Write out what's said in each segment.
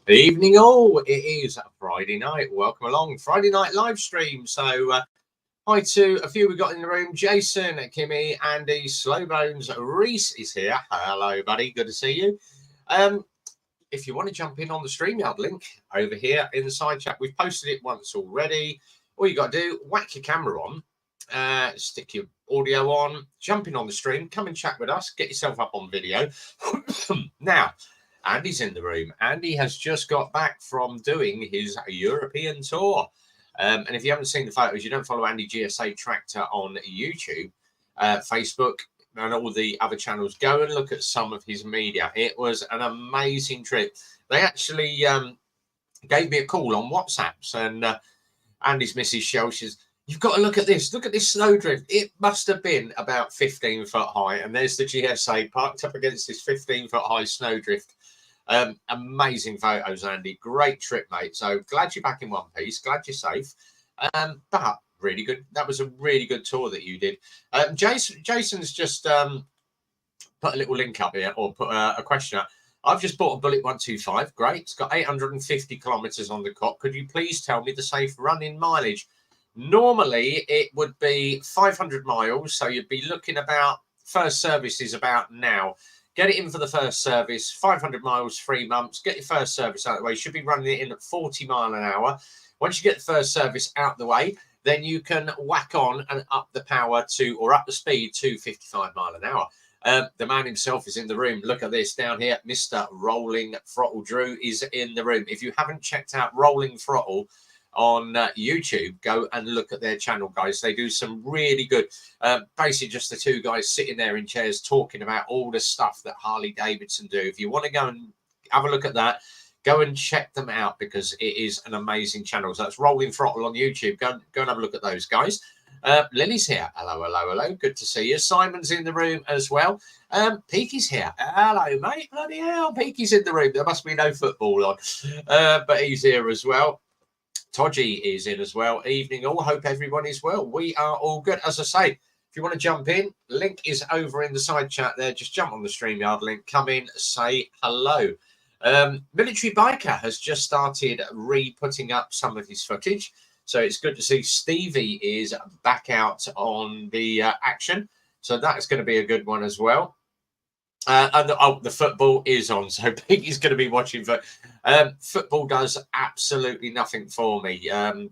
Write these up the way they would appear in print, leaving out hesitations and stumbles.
Evening all, it is Friday night. Welcome along, Friday night live stream. So hi to a few we got in the room. Jason, Kimmy, Andy, Slowbones, Reese is here. Hello, buddy. Good to see you. If you want to jump in on the StreamYard link over here in the side chat, we've posted it once already. All you got to do, whack your camera on, stick your audio on, jump in on the stream, come and chat with us, get yourself up on video. Now, Andy's in the room. Andy has just got back from doing his European tour. And if you haven't seen the photos, you don't follow Andy GSA Tractor on YouTube, Facebook, and all the other channels, go and look at some of his media. It was an amazing trip. They actually gave me a call on WhatsApps, and Andy's missus Shell, she's, you've got to look at this. Look at this snowdrift. It must have been about 15 foot high. And there's the GSA parked up against this 15 foot high snowdrift. Amazing photos, Andy. Great trip, mate. So glad you're back in one piece. Glad you're safe. But really good. That was a really good tour that you did. Jason's just put a little link up here, or put a question up. I've just bought a Bullet 125. Great. It's got 850 kilometers on the clock. Could you please tell me the safe running mileage? Normally, it would be 500 miles. So you'd be looking about, first service is about now. Get it in for the first service, 500 miles, 3 months. Get your first service out of the way. You should be running it in at 40 mile an hour. Once you get the first service out the way, then you can whack on and up the power to, or up the speed to 55 mile an hour. The man himself is in the room. Look at this down here. Mr. Rolling Throttle Drew is in the room. If you haven't checked out Rolling Throttle on YouTube, go and look at their channel, guys. They do some really good, basically just the two guys sitting there in chairs talking about all the stuff that Harley Davidson do. If you want to go and have a look at that, go and check them out, because it is an amazing channel. So that's Rolling Throttle on YouTube. Go and have a look at those guys. Lily's here. Hello, hello, hello. Good to see you. Simon's in the room as well. Peaky's here. Hello, mate. Bloody hell. Peaky's in the room. There must be no football on. But he's here as well. Todgy is in as well. Evening all. Hope everyone is well. We are all good. As I say, if you want to jump in, link is over in the side chat there. Just jump on the StreamYard link. Come in, say hello. Military Biker has just started re-putting up some of his footage. So it's good to see Stevie is back out on the action. So that's going to be a good one as well. And the football is on, so Piggy's going to be watching. Football does absolutely nothing for me.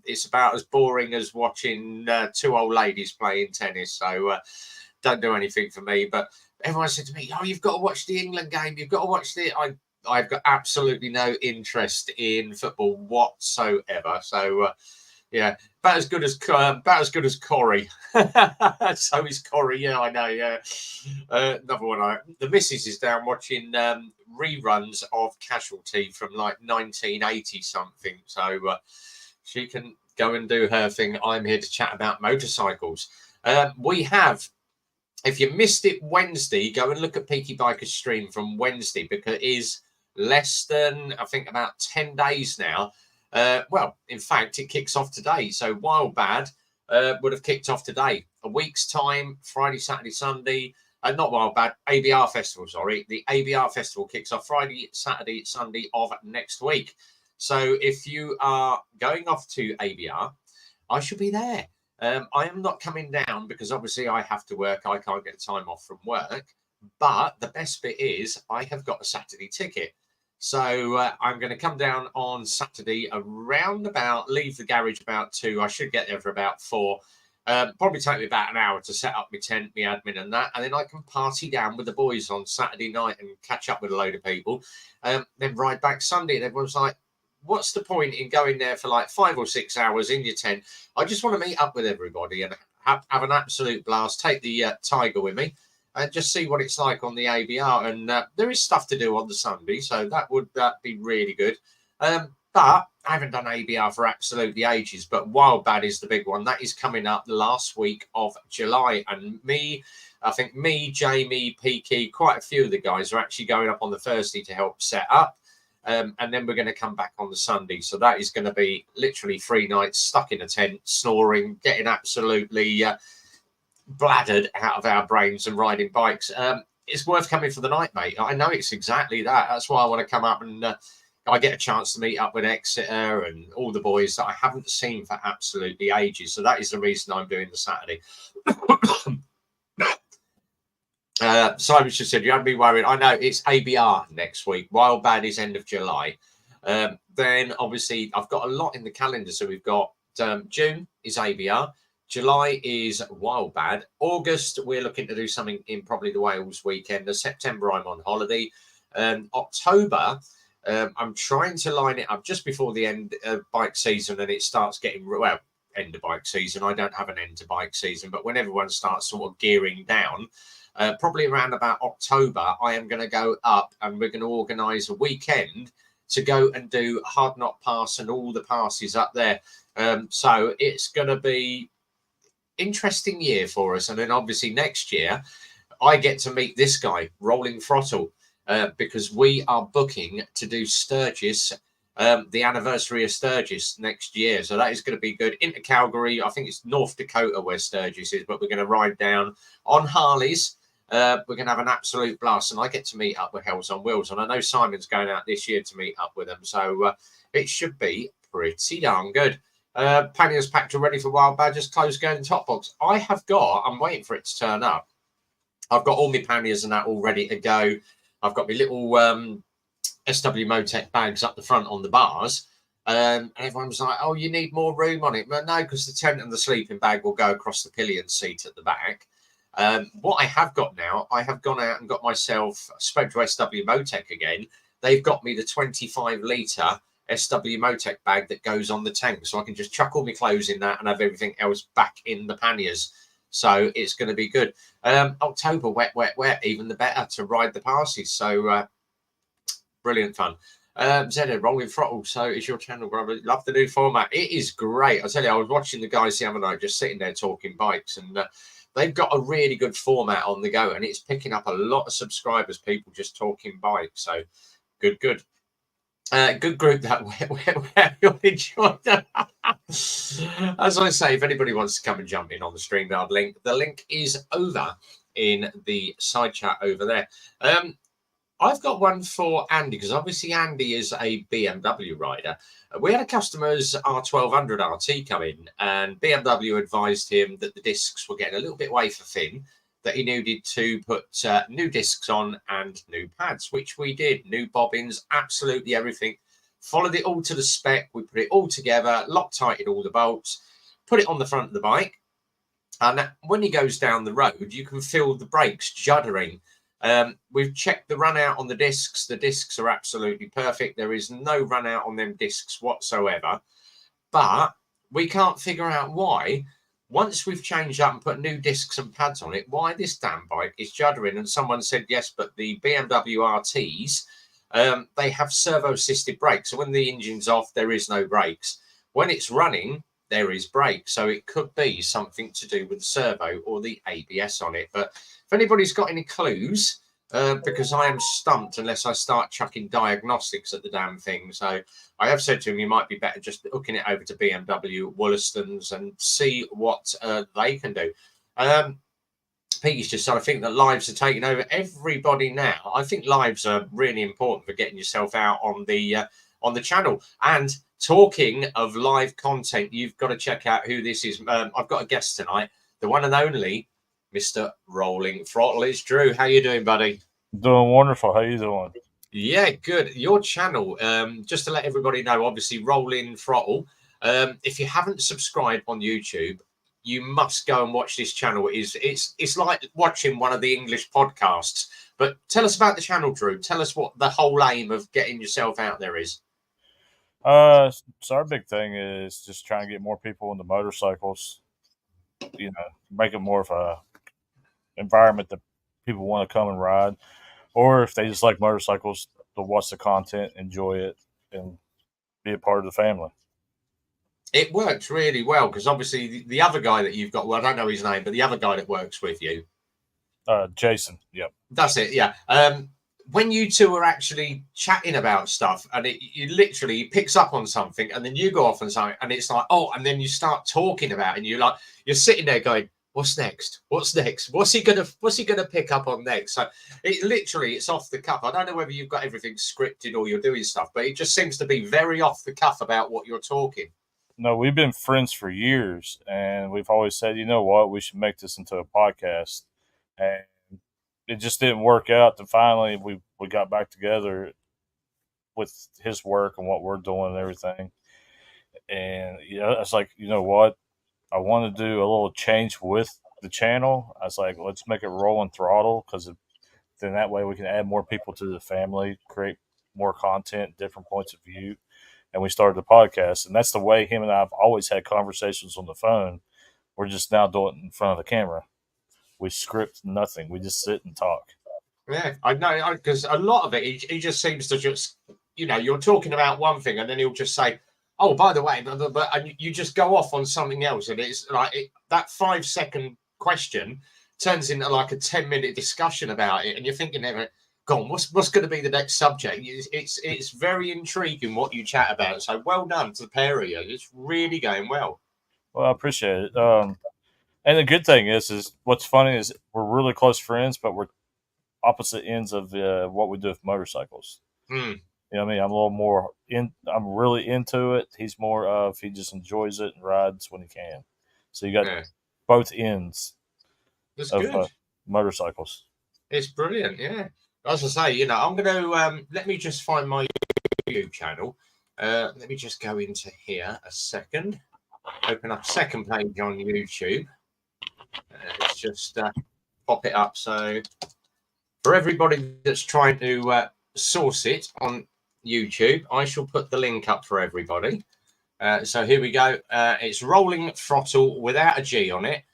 It's about as boring as watching two old ladies playing tennis. So don't do anything for me. But everyone said to me, "Oh, you've got to watch the England game. You've got to watch the." I've got absolutely no interest in football whatsoever. So yeah, about as good as Corey. So is Corey. Yeah, I know. Yeah, another one. The missus is down watching reruns of Casualty from like 1980 something. So she can go and do her thing. I'm here to chat about motorcycles. We have. If you missed it Wednesday, go and look at Peaky Biker's stream from Wednesday, because it is less than, I think, about 10 days now. Well, in fact, it kicks off today. So Wild Bad would have kicked off today. A week's time, Friday, Saturday, Sunday. Not Wild Bad, ABR Festival, sorry. The ABR Festival kicks off Friday, Saturday, Sunday of next week. So if you are going off to ABR, I shall be there. I am not coming down because obviously I have to work. I can't get time off from work. But the best bit is I have got a Saturday ticket. So I'm going to come down on Saturday around about, leave the garage about 2. I should get there for about 4. Probably take me about an hour to set up my tent, my admin and that. And then I can party down with the boys on Saturday night and catch up with a load of people. Then ride back Sunday. And everyone's like, what's the point in going there for like 5 or 6 hours in your tent? I just want to meet up with everybody and have an absolute blast. Take the Tiger with me. And just see what it's like on the ABR. And there is stuff to do on the Sunday, so that would be really good. But I haven't done ABR for absolutely ages, but Wild Bad is the big one. That is coming up the last week of July. And I think Jamie, Peaky, quite a few of the guys are actually going up on the Thursday to help set up. And then we're going to come back on the Sunday. So that is going to be literally 3 nights stuck in a tent, snoring, getting absolutely... bladdered out of our brains and riding bikes. It's worth coming for the night, mate. I know it's exactly that. That's why I want to come up and I get a chance to meet up with Exeter and all the boys that I haven't seen for absolutely ages. So that is the reason I'm doing the Saturday. Simon just said, you haven't been worried. I know it's ABR next week. Wild Bad is end of July. Then obviously I've got a lot in the calendar. So we've got June is ABR. July is Wild Bad. August, we're looking to do something in probably the Wales weekend. September, I'm on holiday. October, I'm trying to line it up just before the end of bike season and it starts getting, well, end of bike season. I don't have an end to bike season, but when everyone starts sort of gearing down, probably around about October, I am going to go up and we're going to organise a weekend to go and do Hard Knot Pass and all the passes up there. So it's going to be interesting year for us. And then obviously next year, I get to meet this guy, Rolling Throttle, because we are booking to do Sturgis, the anniversary of Sturgis next year. So that is going to be good. Into Calgary, I think it's North Dakota where Sturgis is, but we're going to ride down on Harleys. We're going to have an absolute blast, and I get to meet up with Hells on Wheels. And I know Simon's going out this year to meet up with them, so it should be pretty darn good. Panniers packed already for Wild Badgers, closed going top box. I'm waiting for it to turn up. I've got all my panniers and that all ready to go. I've got my little SW Motec bags up the front on the bars. And everyone's like, oh, you need more room on it. But no, because the tent and the sleeping bag will go across the pillion seat at the back. What I have got now, I have gone out and got myself, spoke to SW Motec again. They've got me the 25-litre SW Motec bag that goes on the tank. So I can just chuck all my clothes in that and have everything else back in the panniers. So it's going to be good. October, wet, wet, wet, even the better to ride the passes. So brilliant fun. Zedda, Rolling Throttle. So is your channel, brother? Love the new format. It is great. I tell you, I was watching the guys the other night just sitting there talking bikes, and they've got a really good format on the go, and it's picking up a lot of subscribers, people just talking bikes. So good. Good group that where you'll enjoy that. As I say, if anybody wants to come and jump in on the StreamYard link, the link is over in the side chat over there. I've got one for Andy, because obviously Andy is a BMW rider. We had a customer's R1200 RT come in, and BMW advised him that the discs were getting a little bit wafer thin, that he needed to put new discs on and new pads, which we did. New bobbins, absolutely everything. Followed it all to the spec. We put it all together, Loctited all the bolts, put it on the front of the bike. And when he goes down the road, you can feel the brakes juddering. We've checked the run out on the discs. The discs are absolutely perfect. There is no run out on them discs whatsoever. But we can't figure out why, once we've changed up and put new discs and pads on it, why this damn bike is juddering. And someone said, yes, but the BMW RTs, they have servo-assisted brakes. So when the engine's off, there is no brakes. When it's running, there is brakes. So it could be something to do with the servo or the ABS on it. But if anybody's got any clues, because I am stumped unless I start chucking diagnostics at the damn thing. So I have said to him, you might be better just hooking it over to BMW, Wollaston's, and see what they can do. Pete's just said, I think that lives are taking over everybody now. I think lives are really important for getting yourself out on the channel. And talking of live content, you've got to check out who this is. I've got a guest tonight, the one and only Mr. Rolling Throttle. It's Drew. How you doing, buddy? Doing wonderful. How you doing? Yeah, good. Your channel, just to let everybody know, obviously Rolling Throttle. If you haven't subscribed on YouTube, you must go and watch this channel. It's like watching one of the English podcasts. But tell us about the channel, Drew. Tell us what the whole aim of getting yourself out there is. So our big thing is just trying to get more people into motorcycles. You know, make it more of a environment that people want to come and ride, or if they just like motorcycles, to watch the content, enjoy it, and be a part of the family. It works really well, because obviously the other guy that you've got, well, I don't know his name, but the other guy that works with you, Jason. Yep. That's it. Yeah. When you two are actually chatting about stuff, and you literally picks up on something, and then you go off and something, and it's like, oh, and then you start talking about it, and you're sitting there going, what's next? What's next? What's he gonna pick up on next? So it's off the cuff. I don't know whether you've got everything scripted or you're doing stuff, but it just seems to be very off the cuff about what you're talking. No, we've been friends for years, and we've always said, you know what, we should make this into a podcast. And it just didn't work out. And finally, we got back together with his work and what we're doing and everything. And it's like, you know what, I want to do a little change with the channel. I was like, let's make it rolling throttle, because then that way we can add more people to the family, create more content, different points of view. And we started the podcast, and that's the way him and I have always had conversations on the phone. We're just now doing it in front of the camera. We script nothing. We just sit and talk. Yeah, I know, because a lot of it, he just seems to just, you're talking about one thing, and then he'll just say, oh, by the way, but and you just go off on something else, and it's like that 5-second question turns into like a 10-minute discussion about it, and you're thinking, go on, what's going to be the next subject? It's very intriguing what you chat about. So well done to the pair of you. It's really going well. Well, I appreciate it. And the good thing is what's funny is we're really close friends, but we're opposite ends of what we do with motorcycles. Mm. You know what I mean? I'm a little more I'm really into it. He's more of, he just enjoys it and rides when he can. So you got both ends of motorcycles. It's brilliant, yeah. As I say, I'm going to let me just find my YouTube channel. Let me just go into here a second. Open up second page on YouTube. Let's just pop it up. So for everybody that's trying to source it on YouTube, I shall put the link up for everybody. So here we go. It's Rolling Throttle without a G on it.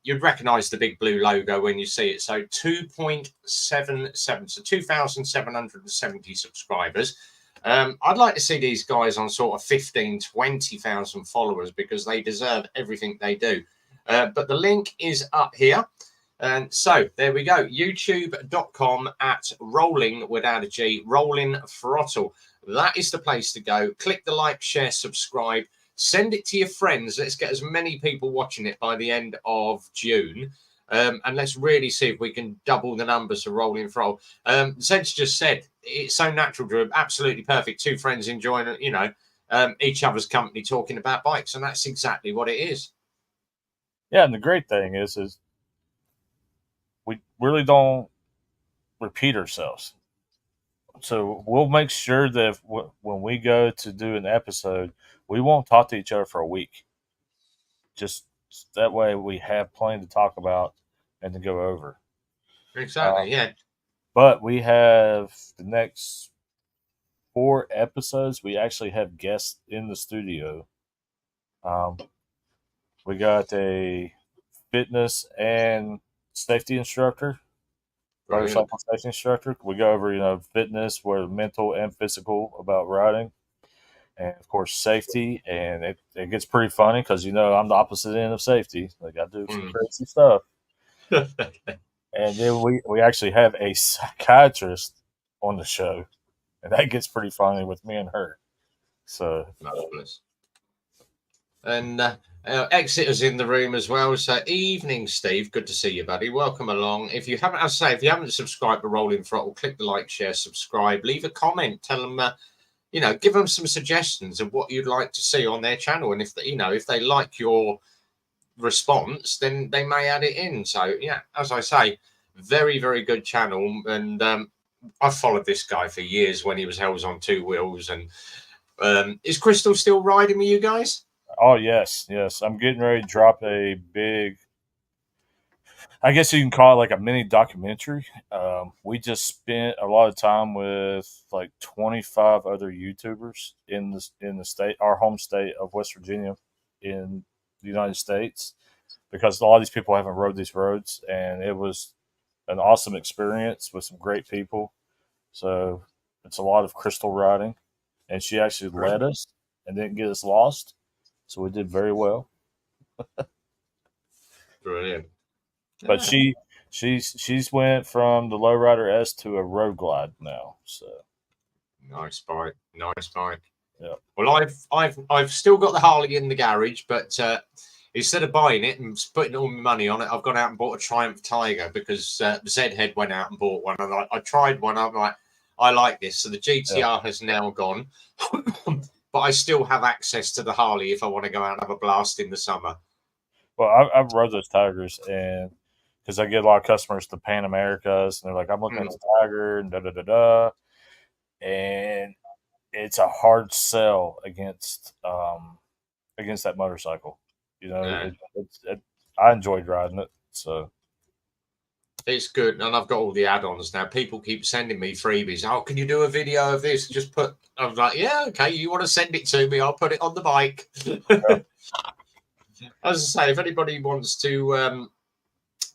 You'd recognize the big blue logo when you see it. So 2.77, so 2,770 subscribers. I'd like to see these guys on sort of 15, 20,000 followers, because they deserve everything they do. But the link is up here. And so there we go. YouTube.com at Rolling without a G, Rolling Throttle. That is the place to go. Click the like, share, subscribe. Send it to your friends. Let's get as many people watching it by the end of June. And let's really see if we can double the numbers of Rolling Throttle. Zed's just said, it's so natural, Drew. Absolutely perfect. Two friends enjoying, each other's company, talking about bikes. And that's exactly what it is. Yeah, and the great thing is we really don't repeat ourselves. So we'll make sure that when we go to do an episode, we won't talk to each other for a week. Just that way we have plenty to talk about and to go over. Exactly, yeah. But we have the next 4 episodes. We actually have guests in the studio. We got a fitness and safety instructor. Motorcycle safety instructor. We go over, fitness, where mental and physical about riding, and of course safety. And it gets pretty funny because I'm the opposite end of safety. Like, I do some crazy stuff. And then we actually have a psychiatrist on the show, and that gets pretty funny with me and her. So marvelous. And Exeter's in the room as well. So evening, Steve. Good to see you, buddy. Welcome along. If you haven't, if you haven't subscribed to Rolling Throttle, click the like, share, subscribe, leave a comment, tell them, give them some suggestions of what you'd like to see on their channel. And if they like your response, then they may add it in. So yeah, as I say, very, very good channel. And I've followed this guy for years when he was Hells on Two Wheels. And is Crystal still riding with you guys? Oh, yes. I'm getting ready to drop a big, I guess you can call it like a mini documentary. We just spent a lot of time with like 25 other YouTubers in the state, our home state of West Virginia in the United States, because a lot of these people haven't rode these roads, and it was an awesome experience with some great people. So it's a lot of Crystal riding, and she actually led us and didn't get us lost. So we did very well. Brilliant. But she's went from the Lowrider S to a Road Glide now. So nice bike. Yeah. Yeah. Well, I've still got the Harley in the garage, but instead of buying it and putting all my money on it, I've gone out and bought a Triumph Tiger because Zhead went out and bought one, and I tried one. I'm like, I like this. So the GTR has now gone, but I still have access to the Harley if I want to go out and have a blast in the summer. Well, I've rode those Tigers, and because I get a lot of customers to Pan Americas, and they're like, "I'm looking at the Tiger," and da da da da, and it's a hard sell against that motorcycle. You know, I enjoyed riding it, so it's good. And I've got all the add-ons now. People keep sending me freebies. Oh, can you do a video of this? Just put. I'm like, yeah, okay. You want to send it to me? I'll put it on the bike. yeah. As I say, if anybody wants to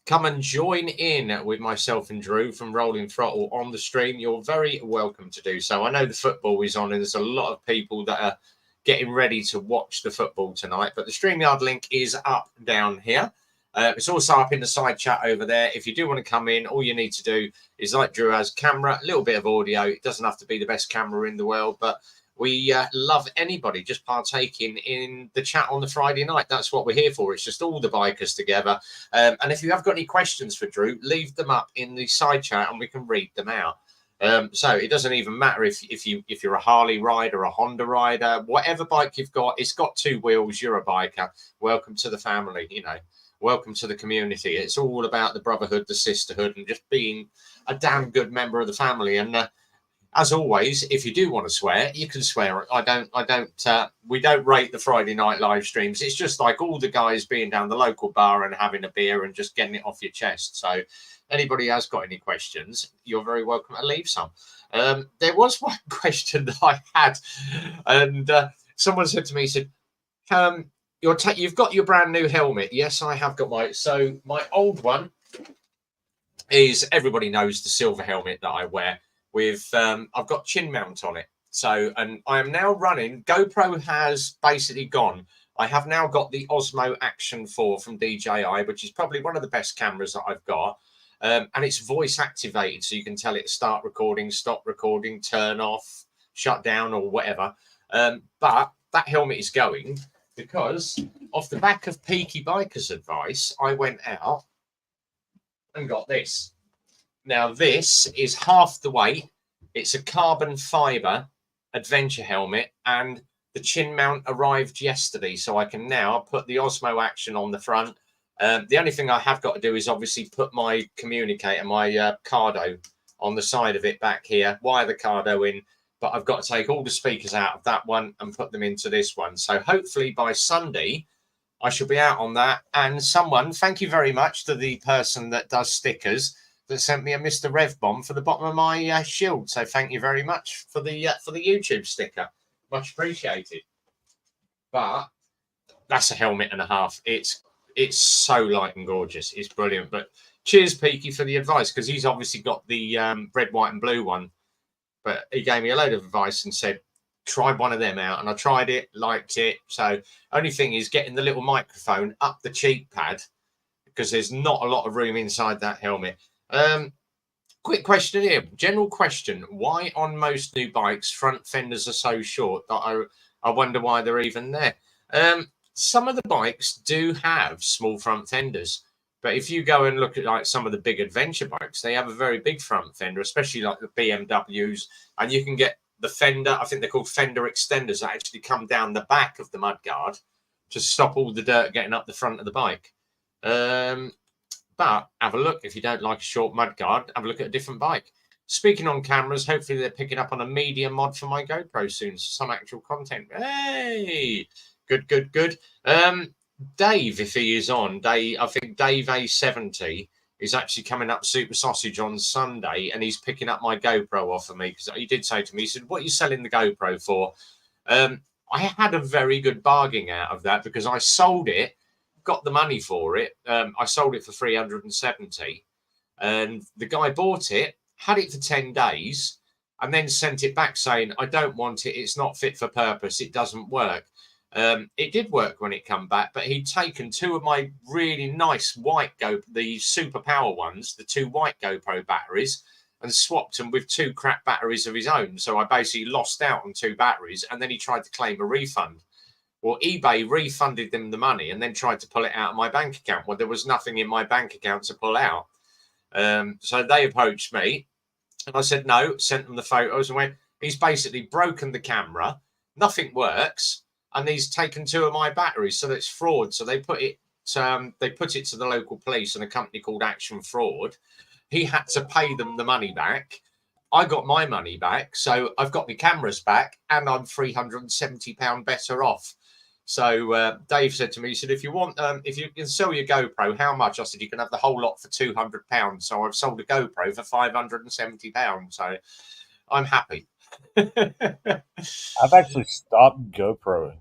come and join in with myself and Drew from Rolling Throttle on the stream, you're very welcome to do so. I know the football is on, and there's a lot of people that are getting ready to watch the football tonight, but the StreamYard link is up down here. It's also up in the side chat over there. If you do want to come in, all you need to do is, like Drew has, camera, a little bit of audio. It doesn't have to be the best camera in the world, but we love anybody just partaking in the chat on the Friday night. That's what we're here for. It's just all the bikers together. And if you have got any questions for Drew, leave them up in the side chat and we can read them out. So it doesn't even matter if you're a Harley rider, a Honda rider, whatever bike you've got, it's got two wheels, you're a biker. Welcome to the family, you know. Welcome to the community. It's all about the brotherhood, the sisterhood, and just being a damn good member of the family. And as always, if you do want to swear, you can swear. We don't rate the Friday night live streams. It's just like all the guys being down the local bar and having a beer and just getting it off your chest. So anybody has got any questions, you're very welcome to leave some. There was one question that I had, and someone said to me, he said, you've got your brand new helmet. Yes, I have got my old one is, everybody knows, the silver helmet that I wear with, I've got chin mount on it. So, and I am now running, GoPro has basically gone. I have now got the Osmo Action 4 from DJI, which is probably one of the best cameras that I've got. And it's voice activated, so you can tell it start recording, stop recording, turn off, shut down, or whatever. But that helmet is going because off the back of Peaky Biker's advice, I went out and got this. Now, this is half the weight. It's a carbon fiber adventure helmet, and the chin mount arrived yesterday, so I can now put the Osmo Action on the front. The only thing I have got to do is obviously put my communicator, my Cardo, on the side of it back here, wire the Cardo in, but I've got to take all the speakers out of that one and put them into this one. So hopefully by Sunday, I shall be out on that. And someone, thank you very much to the person that does stickers, that sent me a Mr. Rev Bomb for the bottom of my shield. So thank you very much for the YouTube sticker. Much appreciated. But that's a helmet and a half. It's so light and gorgeous. It's brilliant. But cheers, Peaky, for the advice, because he's obviously got the red, white, and blue one. But he gave me a load of advice and said, try one of them out. And I tried it, liked it. So only thing is getting the little microphone up the cheek pad, because there's not a lot of room inside that helmet. Quick question here, general question. Why on most new bikes, front fenders are so short that I wonder why they're even there? Some of the bikes do have small front fenders, but if you go and look at like some of the big adventure bikes, they have a very big front fender, especially like the BMWs, and you can get the fender, I think they're called fender extenders, that actually come down the back of the mudguard to stop all the dirt getting up the front of the bike. But have a look. If you don't like a short mudguard, have a look at a different bike. Speaking on cameras, hopefully they're picking up on a media mod for my GoPro soon. Some actual content. Hey, good. Dave, if he is on, I think Dave A70 is actually coming up Super Sausage on Sunday, and he's picking up my GoPro off of me, because he did say to me, he said, what are you selling the GoPro for? I had a very good bargain out of that, because I sold it, got the money for it. I sold it for 370, and the guy bought it, had it for 10 days, and then sent it back saying, I don't want it. It's not fit for purpose. It doesn't work. It did work when it come back, but he'd taken two of my really nice white the super power ones, the two white GoPro batteries, and swapped them with two crap batteries of his own. So I basically lost out on two batteries, and then he tried to claim a refund. Well, eBay refunded them the money and then tried to pull it out of my bank account. Well, there was nothing in my bank account to pull out. So they approached me and I said no, sent them the photos and went, he's basically broken the camera, nothing works, and he's taken 2 of my batteries, so that's fraud. So they put it to the local police and a company called Action Fraud. He had to pay them the money back. I got my money back, so I've got my cameras back, and I'm £370 better off. So Dave said to me, he said, if you can sell your GoPro, how much? I said, you can have the whole lot for £200. So I've sold a GoPro for £570. So I'm happy. I've actually stopped GoProing.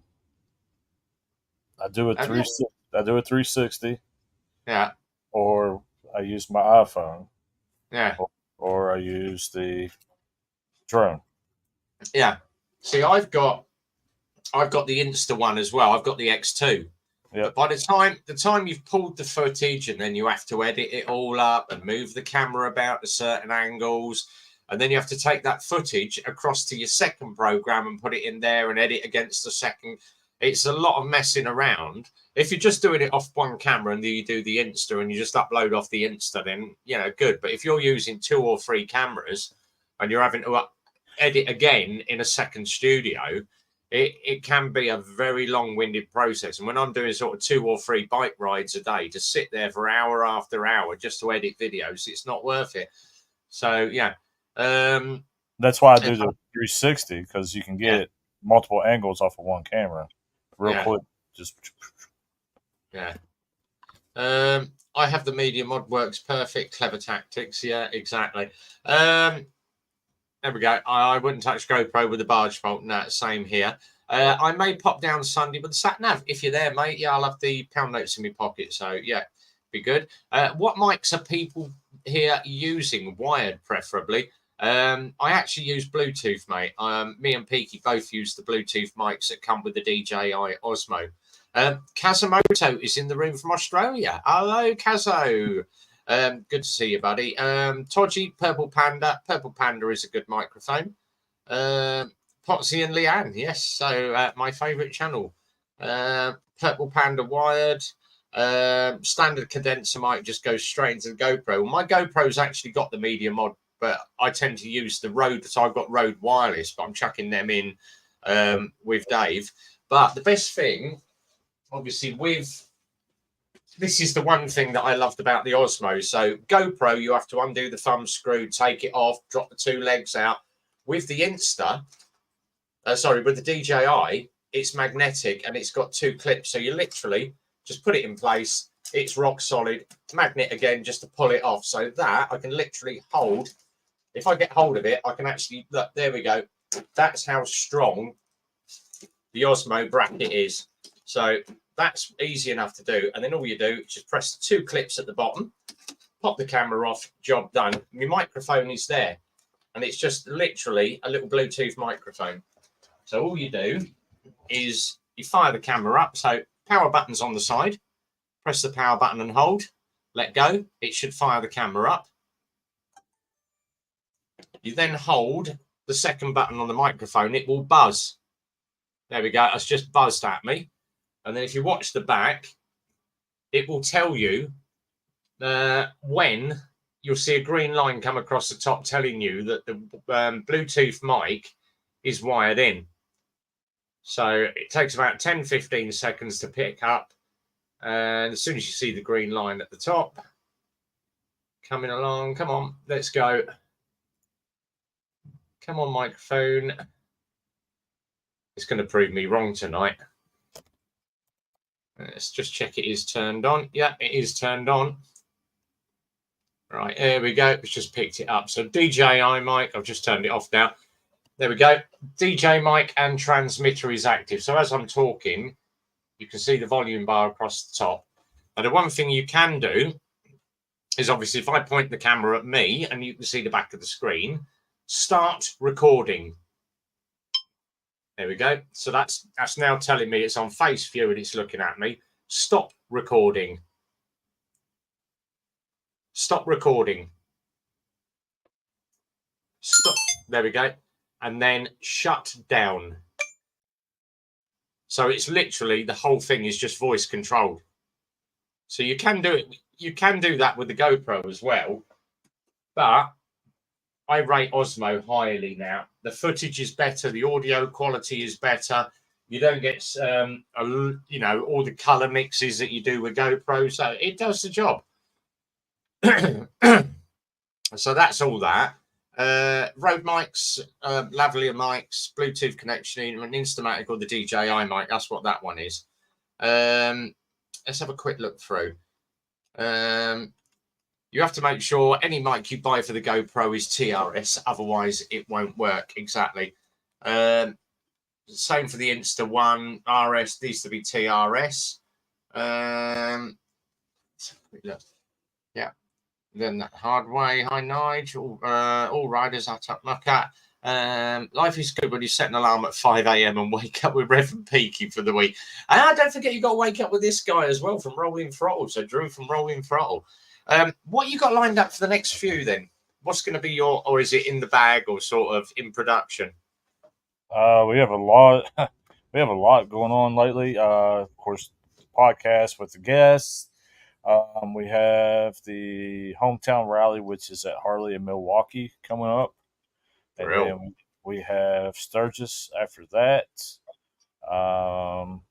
I do a 360. Yeah. Or I use my iPhone. Yeah. Or I use the drone. Yeah. See, I've got the Insta one as well. I've got the X2. Yep. But by the time you've pulled the footage and then you have to edit it all up and move the camera about to certain angles, and then you have to take that footage across to your second program and put it in there and edit against the second. It's a lot of messing around. If you're just doing it off one camera and you do the Insta and you just upload off the Insta, then, good. But if you're using 2 or 3 cameras and you're having to edit again in a second studio, it can be a very long-winded process. And when I'm doing sort of 2 or 3 bike rides a day, to sit there for hour after hour just to edit videos, it's not worth it. So, yeah. That's why I do the 360, because you can get multiple angles off of one camera real quick. Just I have the Media Mod, works perfect. Clever tactics. Yeah, exactly. There we go. I wouldn't touch GoPro with a barge bolt. No, same here. I may pop down Sunday with the sat nav if you're there, mate. Yeah, I'll have the pound notes in my pocket. So yeah, be good. What mics are people here using? Wired, preferably. I actually use Bluetooth, mate. Me and Peaky both use the Bluetooth mics that come with the DJI Osmo. Kazumoto is in the room from Australia. Hello, Kazo. Good to see you, buddy. Todgy, Purple Panda. Purple Panda is a good microphone. Potsy and Leanne, yes. So my favourite channel. Purple Panda wired. Standard condenser mic just goes straight into the GoPro. Well, my GoPro's actually got the Media Mod, but I tend to use the Rode. So I've got Rode wireless, but I'm chucking them in with Dave. But the best thing, obviously, this is the one thing that I loved about the Osmo. So GoPro, you have to undo the thumb screw, take it off, drop the 2 legs out. With the with the DJI, it's magnetic and it's got 2 clips. So you literally just put it in place. It's rock solid. Magnet again, just to pull it off. So that I can literally hold. If I get hold of it, I can actually, look, there we go. That's how strong the Osmo bracket is. So that's easy enough to do. And then all you do is just press the 2 clips at the bottom, pop the camera off, job done. Your microphone is there. And it's just literally a little Bluetooth microphone. So all you do is you fire the camera up. So power button's on the side. Press the power button and hold. Let go. It should fire the camera up. You then hold the second button on the microphone. It will buzz. There we go. It's just buzzed at me. And then if you watch the back, it will tell you when you'll see a green line come across the top telling you that the Bluetooth mic is wired in. So it takes about 10-15 seconds to pick up. And as soon as you see the green line at the top, coming along, come on, let's go. Come on, microphone. It's going to prove me wrong tonight. Let's just check it is turned on. Yeah, it is turned on. Right, there we go. It's just picked it up. So DJI mic, I've just turned it off now. There we go. DJ mic and transmitter is active. So as I'm talking, you can see the volume bar across the top. And the one thing you can do is obviously if I point the camera at me and you can see the back of the screen, start recording. There we go. So that's now telling me it's on face view and it's looking at me. Stop recording. Stop recording. Stop. There we go. And then shut down. So it's literally the whole thing is just voice controlled. So you can do it. You can do that with the GoPro as well. But I rate Osmo highly now. The footage is better. The audio quality is better. You don't get, all the color mixes that you do with GoPro. So it does the job. So that's all that. Rode mics, lavalier mics, Bluetooth connection, an Instamatic or the DJI mic. That's what that one is. Let's have a quick look through. You have to make sure any mic you buy for the GoPro is TRS, otherwise it won't work exactly. Same for the Insta One RS, needs to be TRS. Yeah. Then that hard way. Hi Nigel. All riders are up my cat. Life is good when you set an alarm at 5 a.m. and wake up with Rev and Peaky for the week. And don't forget you got to wake up with this guy as well from Rolling Throttle. So Drew from Rolling Throttle. What you got lined up for the next few then? What's going to be or is it in the bag or sort of in production? We have a lot. We have a lot going on lately. Of course, podcast with the guests. We have the hometown rally, which is at Harley in Milwaukee, coming up, and then we have Sturgis after that. Our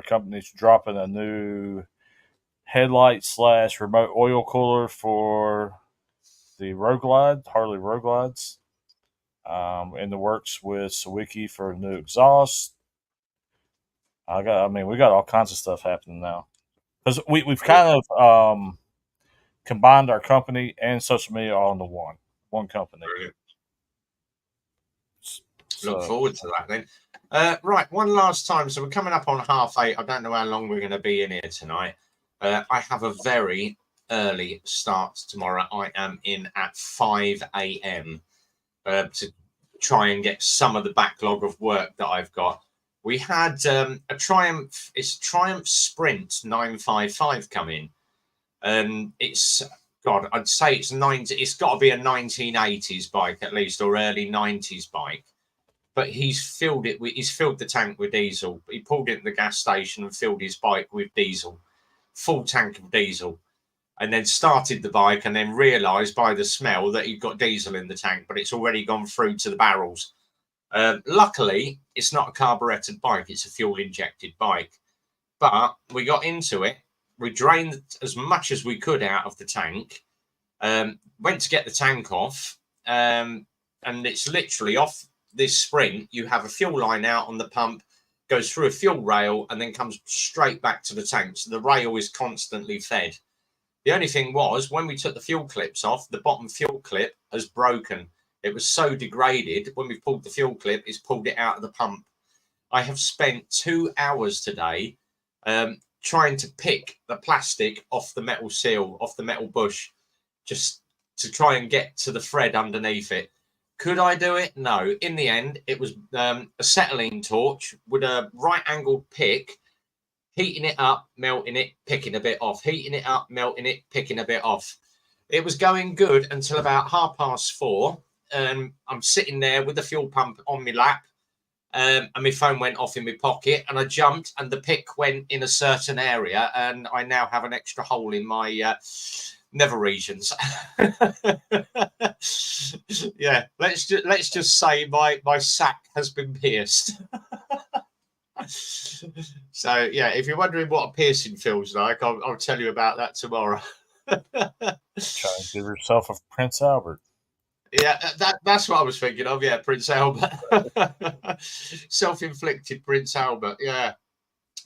company's dropping a new headlight / remote oil cooler for the Road Glide, Harley Road Glides. In the works with Sawicki for a new exhaust. We got all kinds of stuff happening now because we've kind of combined our company and social media all into one company. Brilliant. Look forward to that then. Right, one last time. So we're coming up on 8:30. I don't know how long we're going to be in here tonight. I have a very early start tomorrow. I am in at 5 a.m. To try and get some of the backlog of work that I've got. We had a Triumph. It's Triumph Sprint 955 come in. It's I'd say it's 90. It's got to be a 1980s bike at least, or early 90s bike. But he's filled the tank with diesel. He pulled it at the gas station and filled his bike with diesel, full tank of diesel, and then started the bike and then realised by the smell that he'd got diesel in the tank, but it's already gone through to the barrels. Luckily, it's not a carburetted bike. It's a fuel-injected bike. But we got into it. We drained as much as we could out of the tank, went to get the tank off, and it's literally off this Sprint. You have a fuel line out on the pump, goes through a fuel rail, and then comes straight back to the tank. So the rail is constantly fed. The only thing was, when we took the fuel clips off, the bottom fuel clip has broken. It was so degraded, when we pulled the fuel clip, it's pulled it out of the pump. I have spent 2 hours today trying to pick the plastic off the metal seal, off the metal bush, just to try and get to the thread underneath it. Could I do it? No. In the end, it was a acetylene torch with a right-angled pick, heating it up, melting it, picking a bit off, heating it up, melting it, picking a bit off. It was going good until about 4:30. I'm sitting there with the fuel pump on my lap, and my phone went off in my pocket, and I jumped, and the pick went in a certain area, and I now have an extra hole in my nether regions. Yeah, let's just say my sack has been pierced. So yeah, if you're wondering what a piercing feels like, I'll tell you about that tomorrow. Try and give yourself a Prince Albert. Yeah, that's what I was thinking of. Yeah, Prince Albert. Self-inflicted Prince Albert. Yeah,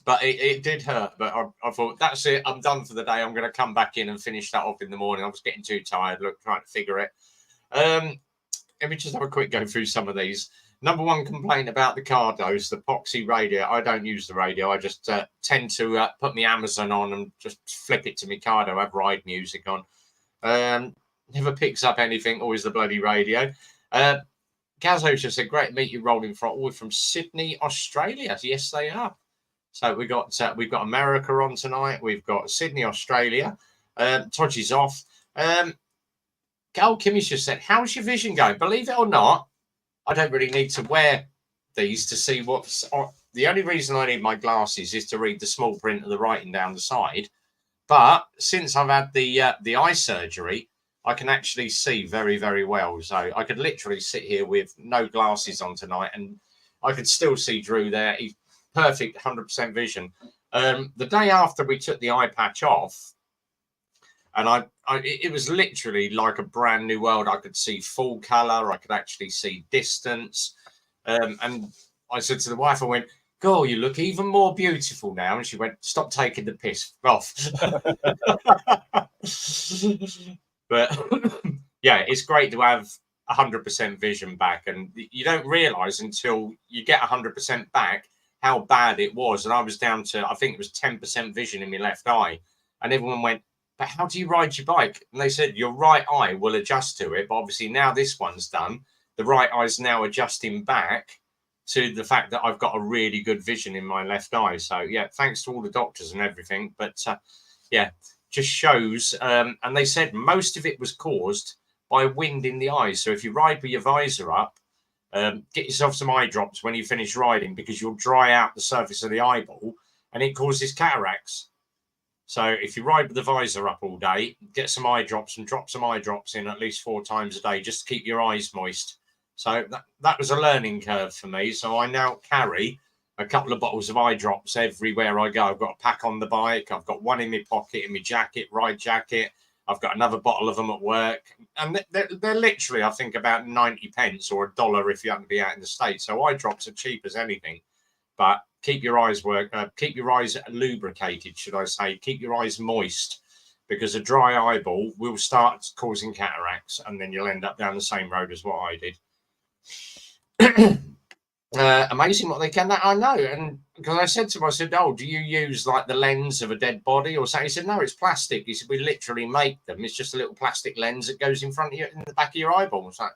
but it did hurt. But I thought, that's it. I'm done for the day. I'm going to come back in and finish that off in the morning. I was getting too tired. Trying to figure it. Let me just have a quick go through some of these. Number one complaint about the Cardos, the Poxy radio. I don't use the radio. I just tend to put my Amazon on and just flip it to my Cardo, have ride music on. Never picks up anything, always the bloody radio. Gazzo just said, great to meet you, Rolling Throttle. We're from Sydney, Australia. Yes, they are. So we've got America on tonight. We've got Sydney, Australia. Todgy's off. Gal Kimmy's just said, how's your vision going? Believe it or not, I don't really need to wear these to see what's the only reason I need my glasses is to read the small print of the writing down the side. But since I've had the eye surgery, I can actually see very, very well. So I could literally sit here with no glasses on tonight, and I could still see Drew there. He's perfect, 100% vision. The day after we took the eye patch off, and it was literally like a brand new world. I could see full color. I could actually see distance. And I said to the wife, I went, "Girl, you look even more beautiful now." And she went, "Stop taking the piss off." But yeah, it's great to have 100% vision back. And you don't realize until you get 100% back how bad it was. And I was down to, I think it was 10% vision in my left eye. And everyone went, "But how do you ride your bike?" And they said, "Your right eye will adjust to it." But obviously now this one's done, the right eye's now adjusting back to the fact that I've got a really good vision in my left eye. So yeah, thanks to all the doctors and everything. But yeah, just shows. And they said most of it was caused by wind in the eyes. So if you ride with your visor up, get yourself some eye drops when you finish riding, because you'll dry out the surface of the eyeball and it causes cataracts. So if you ride with the visor up all day, get some eye drops and drop some eye drops in at least 4 times a day just to keep your eyes moist. So that was a learning curve for me. So I now carry a couple of bottles of eye drops everywhere I go. I've got a pack on the bike. I've got one in my pocket, in my jacket, ride jacket. I've got another bottle of them at work. And they're literally, I think, about 90 pence or $1 if you happen to be out in the States. So eye drops are cheap as anything. But keep your eyes keep your eyes lubricated, should I say. Keep your eyes moist, because a dry eyeball will start causing cataracts, and then you'll end up down the same road as what I did. Amazing what they can. That I know. And because I said to him, I said, "Oh, do you use like the lens of a dead body or something?" He said, "No, it's plastic." He said, "We literally make them. It's just a little plastic lens that goes in front of you, in the back of your eyeball." It's like,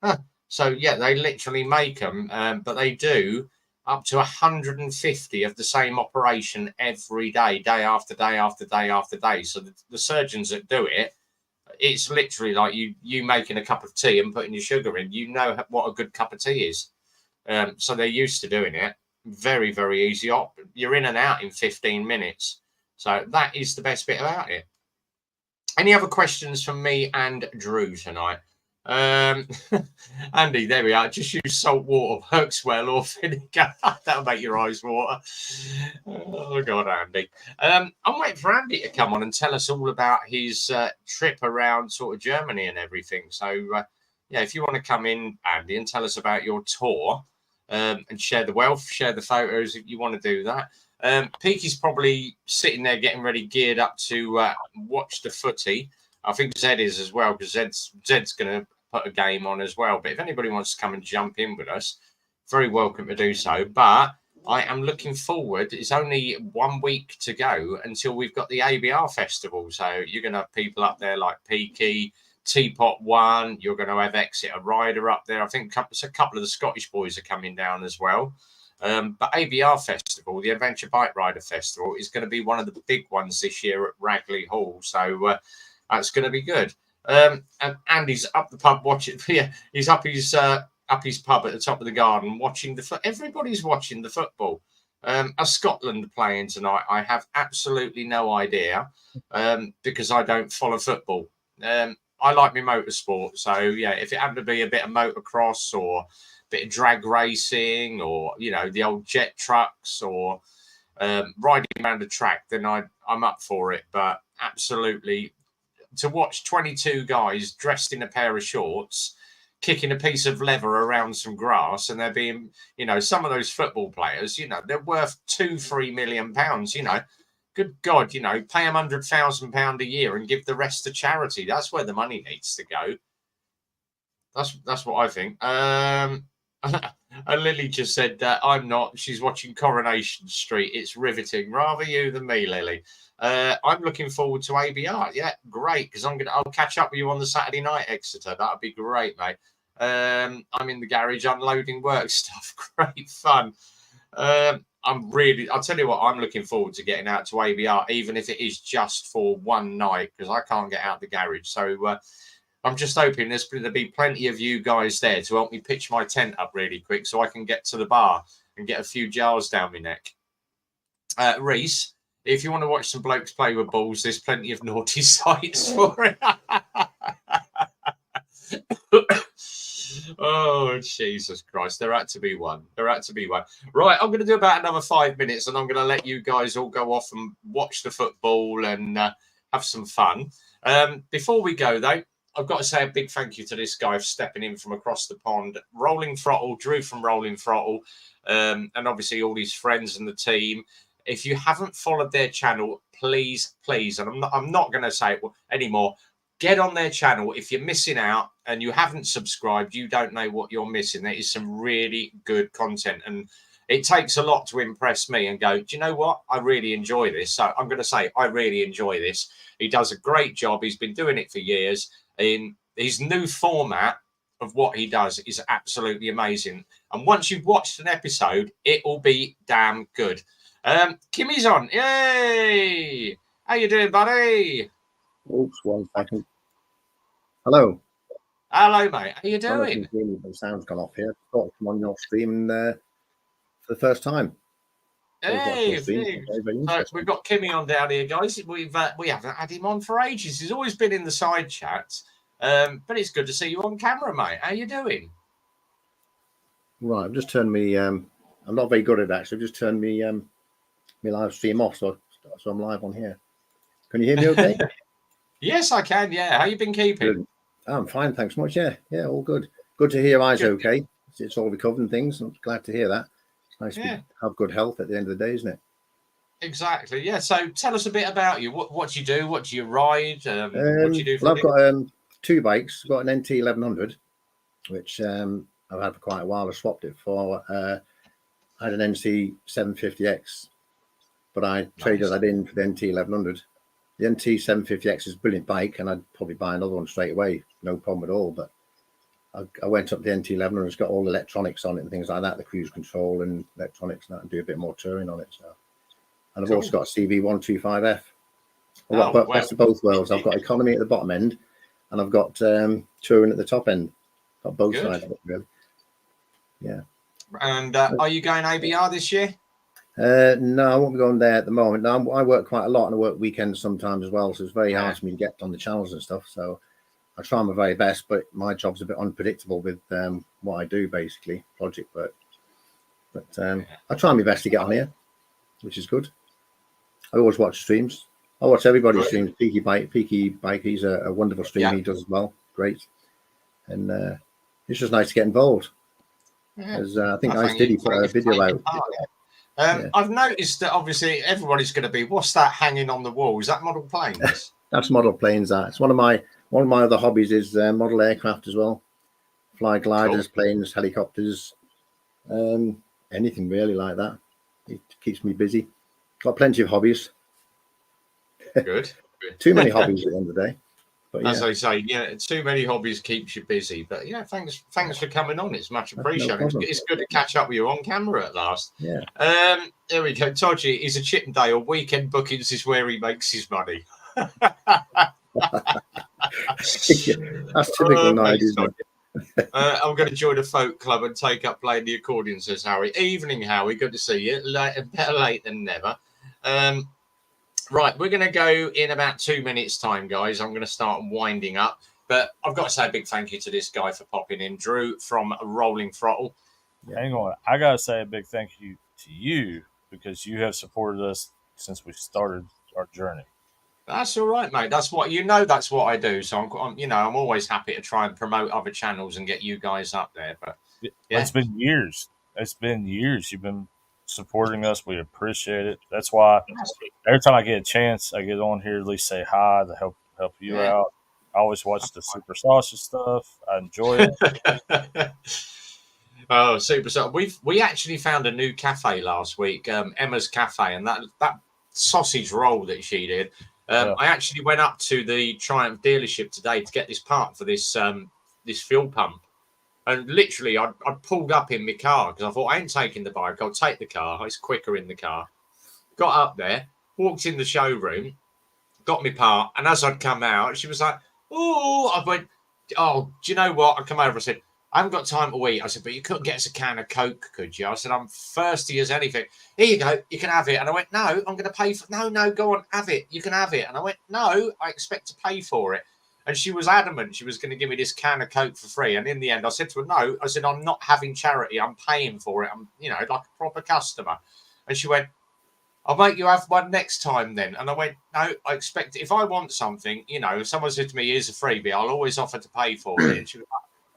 huh. So yeah, they literally make them, but they do up to 150 of the same operation every day, day after day after day after day. So the surgeons that do it, it's literally like you making a cup of tea and putting your sugar in. You know what a good cup of tea is. So they're used to doing it. Very, very easy. You're in and out in 15 minutes. So that is the best bit about it. Any other questions from me and Drew tonight? Andy, there we are. Just use salt water, works well, or vinegar. That'll make your eyes water. Oh God, Andy. I'm waiting for Andy to come on and tell us all about his trip around sort of Germany and everything. So yeah, if you want to come in, Andy, and tell us about your tour, and share the wealth, share the photos if you want to do that. Peaky's probably sitting there getting ready, geared up to watch the footy. I think Zed is as well, because Zed's going to put a game on as well. But if anybody wants to come and jump in with us, very welcome to do so. But I am looking forward. It's only 1 week to go until we've got the ABR festival. So you're going to have people up there like Peaky, Teapot One. You're going to have Exeter Rider up there. I think a couple of the Scottish boys are coming down as well. But ABR Festival, the Adventure Bike Rider Festival, is going to be one of the big ones this year at Ragley Hall. So that's going to be good. And Andy's up the pub watching. Yeah, he's up his pub at the top of the garden watching the everybody's watching the football. Are Scotland playing tonight? I have absolutely no idea, because I don't follow football. I like my motorsport, so yeah, if it happened to be a bit of motocross or a bit of drag racing, or the old jet trucks, or riding around the track, then I'm up for it. But absolutely, to watch 22 guys dressed in a pair of shorts kicking a piece of leather around some grass, and they're being, some of those football players, they're worth £2-3 million. Good God, pay them £100,000 a year and give the rest to charity. That's where the money needs to go. That's what I think. And Lily just said that I'm not. She's watching Coronation Street. It's riveting. Rather you than me, Lily. I'm looking forward to ABR. Yeah, great. Because I'll catch up with you on the Saturday night, Exeter. That'd be great, mate. I'm in the garage unloading work stuff. Great fun. I'll tell you what, I'm looking forward to getting out to ABR, even if it is just for one night, because I can't get out the garage. So I'm just hoping there'll be plenty of you guys there to help me pitch my tent up really quick so I can get to the bar and get a few jars down my neck. Reese, if you want to watch some blokes play with balls, there's plenty of naughty sites for it. Oh, Jesus Christ. There had to be one. There had to be one. Right, I'm going to do about another 5 minutes, and I'm going to let you guys all go off and watch the football and have some fun. Before we go, though, I've got to say a big thank you to this guy for stepping in from across the pond. Rolling Throttle, Drew from Rolling Throttle, and obviously all his friends and the team. If you haven't followed their channel, please, and I'm not going to say it anymore, get on their channel. If you're missing out and you haven't subscribed, you don't know what you're missing. There is some really good content, and it takes a lot to impress me and go, do you know what? I really enjoy this. So I'm going to say I really enjoy this. He does a great job. He's been doing it for years. In his new format of what he does is absolutely amazing. And once you've watched an episode, it will be damn good. Kimmy's on. Yay! How you doing, buddy? Oops, 1 second. Hello. Hello, mate. How you doing? The sound's gone off here. I've got to come on your stream for the first time. Hey, so we've got Kimmy on down here, guys. We haven't had him on for ages. He's always been in the side chats, but it's good to see you on camera, mate. How you doing? Right, I've just turned me. I'm not very good at that, so I've just turned me my live stream off, so I'm live on here. Can you hear me okay? Yes, I can. Yeah, how you been keeping? Good. I'm fine, thanks so much. Yeah, all good. Good to hear eyes okay. It's all recovered and things. I'm glad to hear that. It's nice to have good health at the end of the day, isn't it? Exactly. Yeah. So tell us a bit about you. What do you do? What do you ride? What do you do? Well, I've got 2 bikes. I've got an NT 1100, which I've had for quite a while. I swapped it for. I had an NC 750X, but I traded that in for the NT 1100. The NT 750X is a brilliant bike, and I'd probably buy another one straight away, no problem at all. But I went up the NT 1100, and it's got all the electronics on it and things like that, the cruise control and electronics, and that, and do a bit more touring on it. So, and I've also got a CB125F. I've got best of both worlds. I've got economy at the bottom end, and I've got touring at the top end. Got both sides of it, really. Yeah. And are you going ABR this year? No, I won't be going there at the moment. No, I work quite a lot, and I work weekends sometimes as well, so it's very hard for me to get on the channels and stuff. So I try my very best, but my job's a bit unpredictable with what I do, basically, project work. But I try my best to get on here, which is good. I always watch streams. I watch everybody's streams. Peaky Bike, he's a wonderful stream. He does as well. Great. And it's just nice to get involved. As I think Ice Diddy put a video out. I've noticed that obviously everybody's going to be. What's that hanging on the wall? Is that model planes? That's model planes. It's one of my other hobbies is model aircraft as well. Fly gliders, planes, helicopters, anything really like that. It keeps me busy. Got plenty of hobbies. Good. Too many hobbies at the end of the day. But as I say, too many hobbies keeps you busy. But thanks for coming on. It's much appreciated. No, it's good to catch up with you on camera at last. Yeah. There we go. Todgy is a Chippendale. Weekend bookings is where he makes his money. That's typical night, isn't it? I'm going to join a folk club and take up playing the accordion, says Harry. Evening, Howie. Good to see you. Better late than never. Right, we're going to go in about 2 minutes' time, guys. I'm going to start winding up. But I've got to say a big thank you to this guy for popping in, Drew from Rolling Throttle. Hang on. I got to say a big thank you to you because you have supported us since we started our journey. That's all right, mate. That's what that's what I do. So I'm always happy to try and promote other channels and get you guys up there. But it's been years. It's been years. You've been supporting us. We appreciate it. That's why every time I get a chance, I get on here, at least say hi to help you out. I always watch the Super Sausage stuff. I enjoy it. Oh, Super Sausage. We actually found a new cafe last week, Emma's Cafe, and that sausage roll that she did. I actually went up to the Triumph dealership today to get this part for this fuel pump. And literally, I pulled up in my car because I thought, I ain't taking the bike. I'll take the car. It's quicker in the car. Got up there, walked in the showroom, got my part. And as I'd come out, she was like, oh, I went, oh, do you know what? I come over and said, I haven't got time to eat. I said, but you couldn't get us a can of Coke, could you? I said, I'm thirsty as anything. Here you go. You can have it. And I went, no, I'm going to pay for it. No, go on, have it. You can have it. And I went, no, I expect to pay for it. And she was adamant she was going to give me this can of Coke for free. And in the end, I said to her, no. I said, I'm not having charity. I'm paying for it. I'm, like a proper customer. And she went, I'll make you have one next time then. And I went, no, I expect if I want something, if someone said to me, here's a freebie, I'll always offer to pay for it. And she was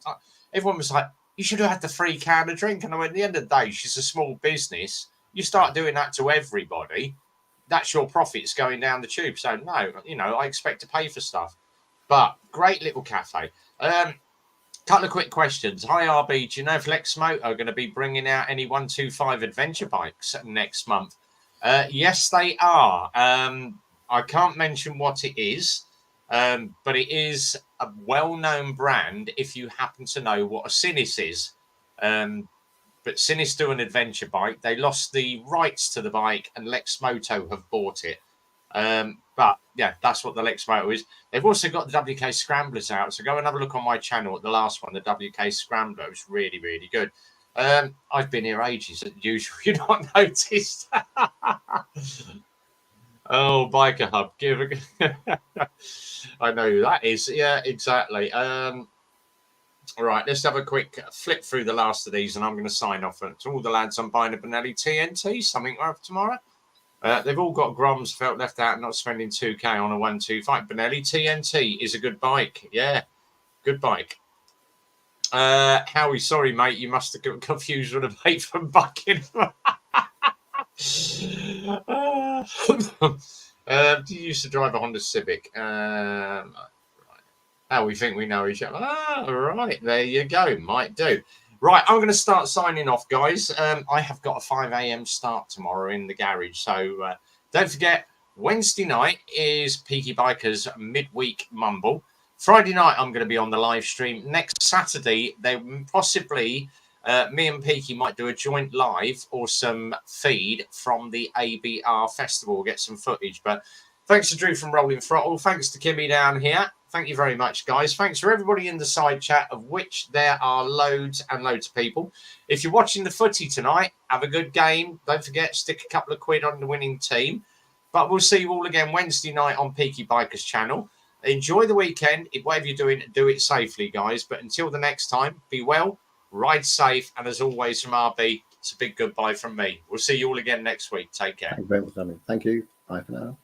like, everyone was like, you should have had the free can of drink. And I went, at the end of the day, she's a small business. You start doing that to everybody, that's your profits going down the tube. So no, I expect to pay for stuff. But great little cafe. Couple of quick questions. Hi, RB. Do you know if Lexmoto are going to be bringing out any 125 adventure bikes next month? Yes, they are. I can't mention what it is, but it is a well-known brand if you happen to know what a Sinis is. But Sinis do an adventure bike. They lost the rights to the bike and Lexmoto have bought it. But yeah, that's what the Lexmoto is. They've also got the WK Scramblers out. So go and have a look on my channel at the last one, the WK Scrambler. It was really, really good. I've been here ages. Usually you not noticed. Oh, Biker Hub. I know who that is. Yeah, exactly. All right, let's have a quick flip through the last of these, and I'm going to sign off. To all the lads, I'm buying a Benelli TNT, something for tomorrow. They've all got Groms, felt left out, not spending 2K on a 125. Benelli TNT is a good bike. Yeah, good bike. Howie, sorry, mate, you must have got confused with a mate from Buckingham. Do you used to drive a Honda Civic? Right. How we think we know each other. All right, there you go. Might do. Right, I'm going to start signing off, guys. I have got a 5 a.m. start tomorrow in the garage. So don't forget, Wednesday night is Peaky Bikers midweek mumble. Friday night, I'm going to be on the live stream. Next Saturday, they possibly, me and Peaky might do a joint live or some feed from the ABR festival. We'll get some footage. But thanks to Drew from Rolling Throttle. Thanks to Kimmy down here. Thank you very much, guys. Thanks for everybody in the side chat, of which there are loads and loads of people. If you're watching the footy tonight, have a good game. Don't forget, stick a couple of quid on the winning team. But we'll see you all again Wednesday night on Peaky Bikers channel. Enjoy the weekend. Whatever you're doing, do it safely, guys. But until the next time, be well, ride safe. And as always from RB, it's a big goodbye from me. We'll see you all again next week. Take care. Thank you very much, Danny. Thank you. Bye for now.